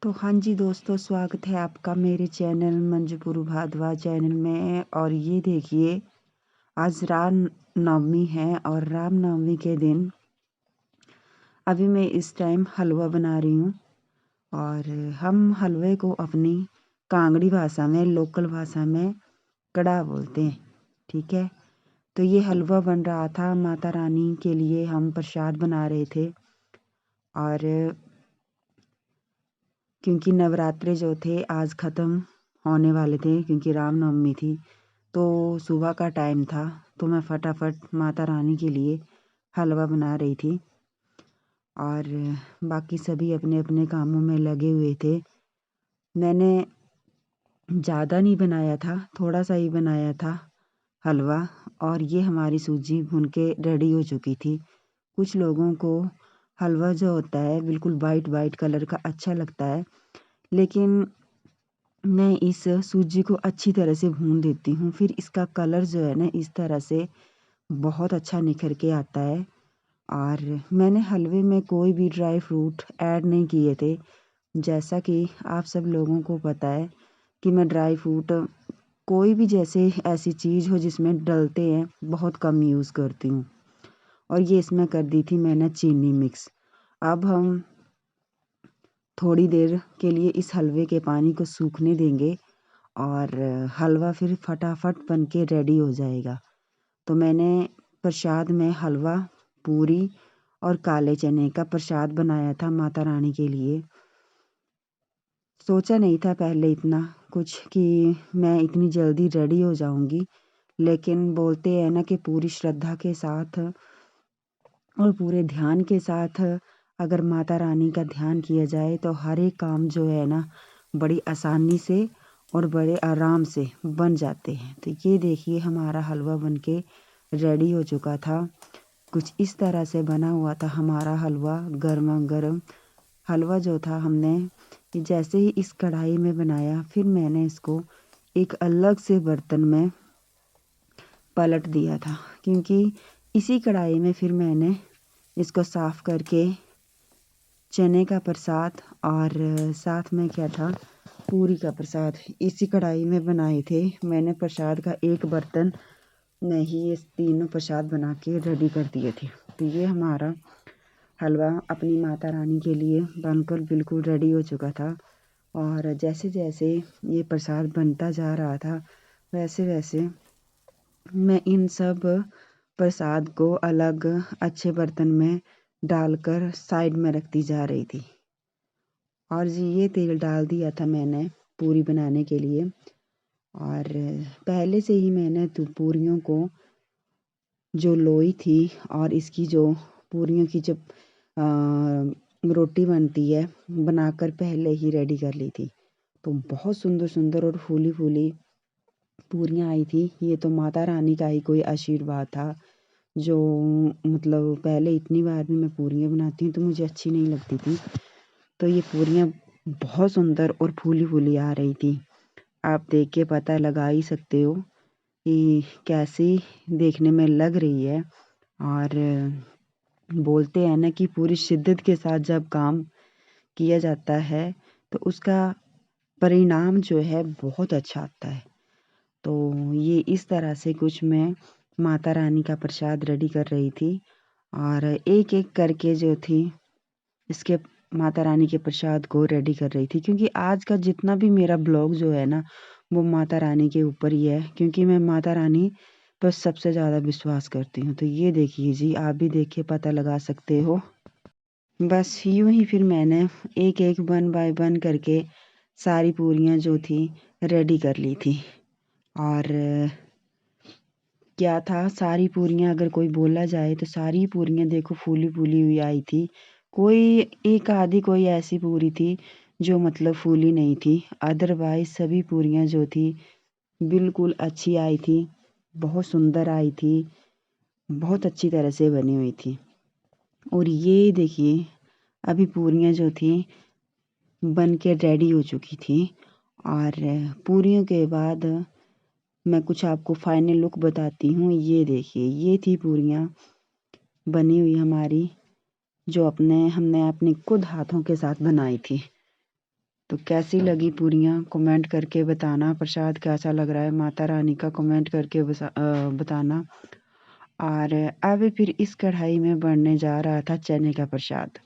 तो हाँ जी दोस्तों, स्वागत है आपका मेरे चैनल मंजू गुरु भारद्वाज चैनल में। और ये देखिए, आज राम नवमी है और राम नवमी के दिन अभी मैं इस टाइम हलवा बना रही हूँ। और हम हलवे को अपनी कांगड़ी भाषा में, लोकल भाषा में कड़ा बोलते हैं। ठीक है, तो ये हलवा बन रहा था माता रानी के लिए, हम प्रसाद बना रहे थे। और क्योंकि नवरात्रे जो थे आज ख़त्म होने वाले थे, क्योंकि रामनवमी थी, तो सुबह का टाइम था, तो मैं फटाफट माता रानी के लिए हलवा बना रही थी। और बाकी सभी अपने अपने कामों में लगे हुए थे। मैंने ज़्यादा नहीं बनाया था, थोड़ा सा ही बनाया था हलवा। और ये हमारी सूजी भून के रेडी हो चुकी थी। कुछ लोगों को हलवा जो होता है बिल्कुल वाइट वाइट कलर का अच्छा लगता है, लेकिन मैं इस सूजी को अच्छी तरह से भून देती हूँ। फिर इसका कलर जो है ना, इस तरह से बहुत अच्छा निखर के आता है। और मैंने हलवे में कोई भी ड्राई फ्रूट ऐड नहीं किए थे। जैसा कि आप सब लोगों को पता है कि मैं ड्राई फ्रूट कोई भी जैसे ऐसी चीज़ हो जिसमें डलते हैं, बहुत कम यूज़ करती हूँ। और ये इसमें कर दी थी मैंने चीनी मिक्स। अब हम थोड़ी देर के लिए इस हलवे के पानी को सूखने देंगे और हलवा फिर फटाफट बन के रेडी हो जाएगा। तो मैंने प्रसाद में हलवा, पूरी और काले चने का प्रसाद बनाया था माता रानी के लिए। सोचा नहीं था पहले इतना कुछ कि मैं इतनी जल्दी रेडी हो जाऊंगी, लेकिन बोलते हैं ना कि पूरी श्रद्धा के साथ और पूरे ध्यान के साथ अगर माता रानी का ध्यान किया जाए तो हर एक काम जो है ना, बड़ी आसानी से और बड़े आराम से बन जाते हैं। तो ये देखिए, हमारा हलवा बनके रेडी हो चुका था। कुछ इस तरह से बना हुआ था हमारा हलवा, गर्मा गर्म हलवा जो था। हमने जैसे ही इस कढ़ाई में बनाया, फिर मैंने इसको एक अलग से बर्तन में पलट दिया था, क्योंकि इसी कढ़ाई में फिर मैंने इसको साफ करके चने का प्रसाद और साथ में क्या था, पूरी का प्रसाद इसी कढ़ाई में बनाए थे। मैंने प्रसाद का एक बर्तन में ही ये तीनों प्रसाद बना के रेडी कर दिए थे। तो ये हमारा हलवा अपनी माता रानी के लिए बनकर बिल्कुल रेडी हो चुका था। और जैसे जैसे ये प्रसाद बनता जा रहा था, वैसे वैसे मैं इन सब प्रसाद को अलग अच्छे बर्तन में डालकर साइड में रखती जा रही थी। और जी, ये तेल डाल दिया था मैंने पूरी बनाने के लिए। और पहले से ही मैंने तो पूरियों को जो लोई थी और इसकी जो पूरियों की जब रोटी बनती है, बनाकर पहले ही रेडी कर ली थी। तो बहुत सुंदर सुंदर और फूली फूली पूरियाँ आई थी। ये तो माता रानी का ही कोई आशीर्वाद था, जो मतलब पहले इतनी बार भी मैं पूरियाँ बनाती हूँ तो मुझे अच्छी नहीं लगती थी, तो ये पूरियाँ बहुत सुंदर और फूली फूली आ रही थी। आप देख के पता लगा ही सकते हो कि कैसी देखने में लग रही है। और बोलते हैं ना कि पूरी शिद्दत के साथ जब काम किया जाता है तो उसका परिणाम जो है बहुत अच्छा आता है। तो ये इस तरह से कुछ मैं माता रानी का प्रसाद रेडी कर रही थी, और एक एक करके जो थी इसके माता रानी के प्रसाद को रेडी कर रही थी। क्योंकि आज का जितना भी मेरा ब्लॉग जो है ना, वो माता रानी के ऊपर ही है, क्योंकि मैं माता रानी पर सबसे ज़्यादा विश्वास करती हूँ। तो ये देखिए जी, आप भी देखिए, पता लगा सकते हो। बस यूं ही फिर मैंने एक एक वन बाय वन करके सारी पूरियाँ जो थी रेडी कर ली थी। और क्या था, सारी पूरियाँ अगर कोई बोला जाए तो सारी पूरियाँ देखो फूली फूली हुई आई थी। कोई एक आधी कोई ऐसी पूरी थी जो मतलब फूली नहीं थी, अदरवाइज सभी पूरियाँ जो थी बिल्कुल अच्छी आई थी, बहुत सुंदर आई थी, बहुत अच्छी तरह से बनी हुई थी। और ये देखिए, अभी पूरियाँ जो थी बन के रेडी हो चुकी थी। और पूरियों के बाद मैं कुछ आपको फाइनल लुक बताती हूँ। ये देखिए, ये थी पूरियाँ बनी हुई हमारी, जो हमने अपने खुद हाथों के साथ बनाई थी। तो कैसी लगी पूरियाँ कमेंट करके बताना। प्रसाद कैसा लग रहा है माता रानी का कमेंट करके बताना। और अब फिर इस कढ़ाई में बनने जा रहा था चने का प्रसाद।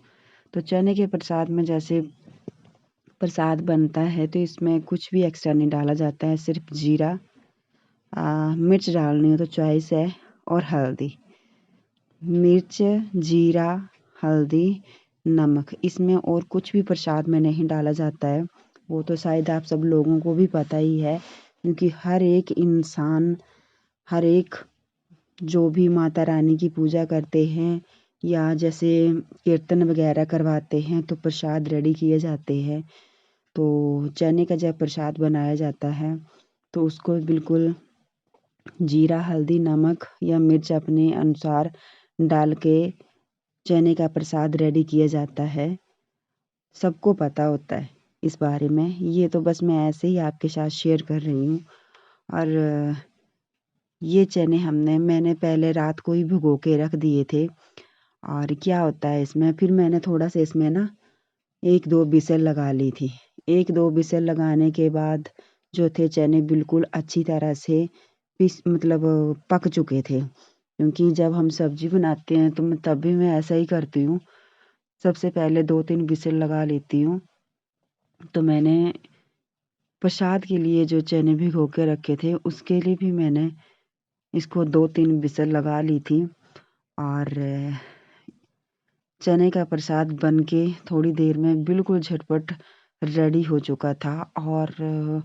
तो चने के प्रसाद में जैसे प्रसाद बनता है तो इसमें कुछ भी एक्स्ट्रा नहीं डाला जाता है, सिर्फ जीरा, मिर्च डालनी हो तो चॉइस है, और हल्दी। मिर्च, जीरा, हल्दी, नमक, इसमें और कुछ भी प्रसाद में नहीं डाला जाता है। वो तो शायद आप सब लोगों को भी पता ही है, क्योंकि हर एक इंसान, हर एक जो भी माता रानी की पूजा करते हैं या जैसे कीर्तन वगैरह करवाते हैं तो प्रसाद रेडी किए जाते हैं। तो चने का जब प्रसाद बनाया जाता है तो उसको बिल्कुल जीरा, हल्दी, नमक या मिर्च अपने अनुसार डाल के चने का प्रसाद रेडी किया जाता है। सबको पता होता है इस बारे में, ये तो बस मैं ऐसे ही आपके साथ शेयर कर रही हूँ। और ये चने मैंने पहले रात को ही भिगो के रख दिए थे। और क्या होता है इसमें, फिर मैंने थोड़ा सा इसमें ना 1-2 विसल लगा ली थी। 1-2 विसल लगाने के बाद जो थे चने बिल्कुल अच्छी तरह से मतलब पक चुके थे। क्योंकि जब हम सब्जी बनाते हैं तो तब भी मैं ऐसा ही करती हूँ, सबसे पहले 2-3 विसल लगा लेती हूँ। तो मैंने प्रसाद के लिए जो चने भिगो के रखे थे उसके लिए भी मैंने इसको 2-3 विसल लगा ली थी। और चने का प्रसाद बन के थोड़ी देर में बिल्कुल झटपट रेडी हो चुका था। और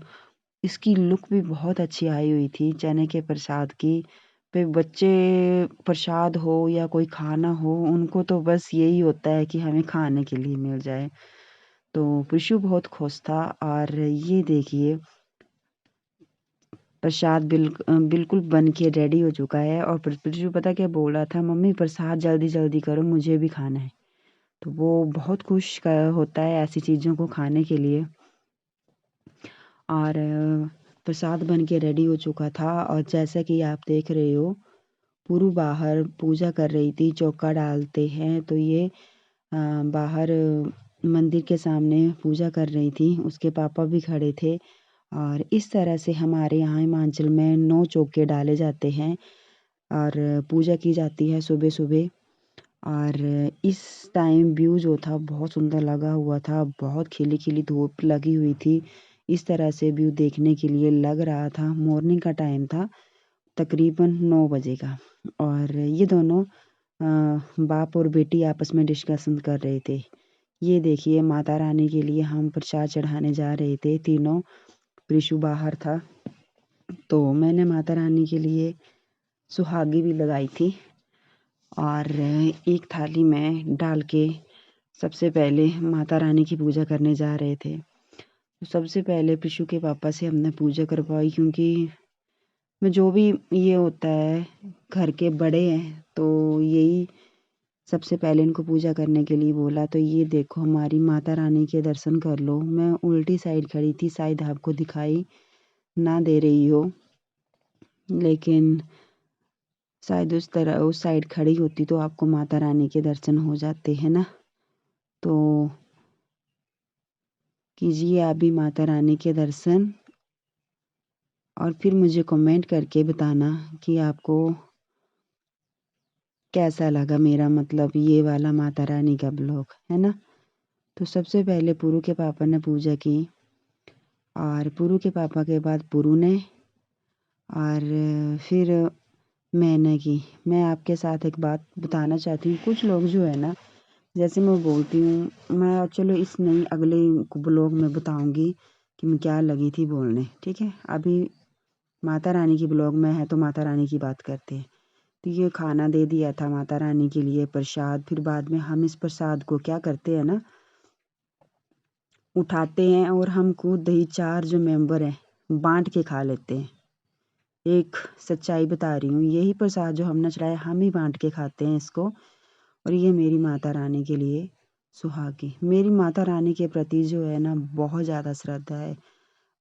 इसकी लुक भी बहुत अच्छी आई हुई थी चने के प्रसाद की। पे बच्चे प्रसाद हो या कोई खाना हो, उनको तो बस यही होता है कि हमें खाने के लिए मिल जाए। तो प्रिशु बहुत खुश था। और ये देखिए प्रसाद बिल्कुल बन के रेडी हो चुका है। और प्रिशु पता क्या बोल रहा था, मम्मी प्रसाद जल्दी जल्दी करो, मुझे भी खाना है। तो वो बहुत खुश होता है ऐसी चीज़ों को खाने के लिए। और प्रसाद बन के रेडी हो चुका था। और जैसा कि आप देख रहे हो, पुरु बाहर पूजा कर रही थी। चौका डालते हैं तो ये बाहर मंदिर के सामने पूजा कर रही थी, उसके पापा भी खड़े थे। और इस तरह से हमारे यहाँ हिमाचल में 9 चौके डाले जाते हैं और पूजा की जाती है सुबह सुबह। और इस टाइम व्यू जो था बहुत सुंदर लगा हुआ था, बहुत खिली खिली धूप लगी हुई थी। इस तरह से व्यू देखने के लिए लग रहा था। मॉर्निंग का टाइम था, तकरीबन 9 बजे का। और ये दोनों बाप और बेटी आपस में डिस्कशन कर रहे थे। ये देखिए माता रानी के लिए हम प्रसाद चढ़ाने जा रहे थे तीनों। प्रिशु बाहर था तो मैंने माता रानी के लिए सुहागी भी लगाई थी। और एक थाली में डाल के सबसे पहले माता रानी की पूजा करने जा रहे थे। तो सबसे पहले प्रिशु के पापा से हमने पूजा करवाई, क्योंकि मैं जो भी ये होता है घर के बड़े हैं तो यही सबसे पहले इनको पूजा करने के लिए बोला। तो ये देखो हमारी माता रानी के दर्शन कर लो। मैं उल्टी साइड खड़ी थी, शायद आपको दिखाई ना दे रही हो, लेकिन शायद उस साइड खड़ी होती तो आपको माता रानी के दर्शन हो जाते हैं ना। तो कीजिए आप भी माता रानी के दर्शन, और फिर मुझे कमेंट करके बताना कि आपको कैसा लगा मेरा मतलब ये वाला माता रानी का ब्लॉग, है ना। तो सबसे पहले पुरु के पापा ने पूजा की, और पुरु के पापा के बाद पुरु ने, और फिर मैंने की। मैं आपके साथ एक बात बताना चाहती हूँ। कुछ लोग जो है ना, जैसे मैं बोलती हूँ, मैं चलो इस नई अगले ब्लॉग में बताऊँगी कि मैं क्या लगी थी बोलने, ठीक है। अभी माता रानी की ब्लॉग में है तो माता रानी की बात करते हैं। तो ये खाना दे दिया था माता रानी के लिए प्रसाद। फिर बाद में हम इस प्रसाद को क्या करते हैं ना, उठाते हैं और हम खुद दही 4 जो मेंबर हैं बांट के खा लेते हैं। एक सच्चाई बता रही हूँ, यही प्रसाद जो हमने चढ़ाया हम ही बांट के खाते हैं इसको। और ये मेरी माता रानी के लिए सुहागी। मेरी माता रानी के प्रति जो है ना बहुत ज़्यादा श्रद्धा है।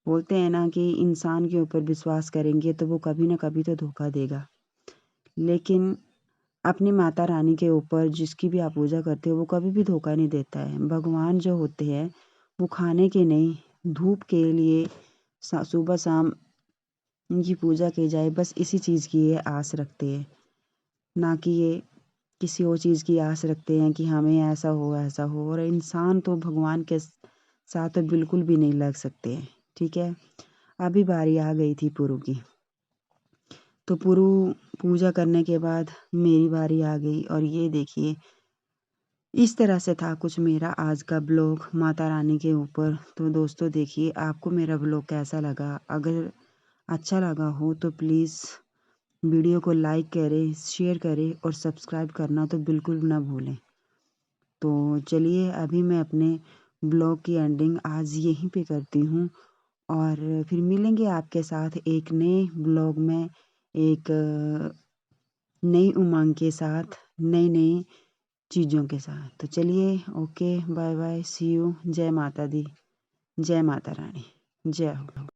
बोलते हैं ना कि इंसान के ऊपर विश्वास करेंगे तो वो कभी ना कभी तो धोखा देगा, लेकिन अपनी माता रानी के ऊपर जिसकी भी आप पूजा करते हो वो कभी भी धोखा नहीं देता है। भगवान जो होते हैं वो खाने के नहीं, धूप के लिए सुबह शाम उनकी पूजा की जाए, बस इसी चीज़ की ये आस रखते हैं। ना कि ये किसी और चीज़ की आस रखते हैं कि हमें ऐसा हो ऐसा हो। और इंसान तो भगवान के साथ तो बिल्कुल भी नहीं लग सकते हैं। ठीक है, अभी बारी आ गई थी पुरु की, तो पुरु पूजा करने के बाद मेरी बारी आ गई। और ये देखिए, इस तरह से था कुछ मेरा आज का ब्लॉग माता रानी के ऊपर। तो दोस्तों देखिए, आपको मेरा ब्लॉग कैसा लगा? अगर अच्छा लगा हो तो प्लीज़ वीडियो को लाइक करें, शेयर करें और सब्सक्राइब करना तो बिल्कुल ना भूलें। तो चलिए, अभी मैं अपने ब्लॉग की एंडिंग आज यहीं पे करती हूँ और फिर मिलेंगे आपके साथ एक नए ब्लॉग में, एक नई उमंग के साथ, नई चीज़ों के साथ। तो चलिए, okay, bye bye, see you. जय माता दी, जय माता रानी, जय हो।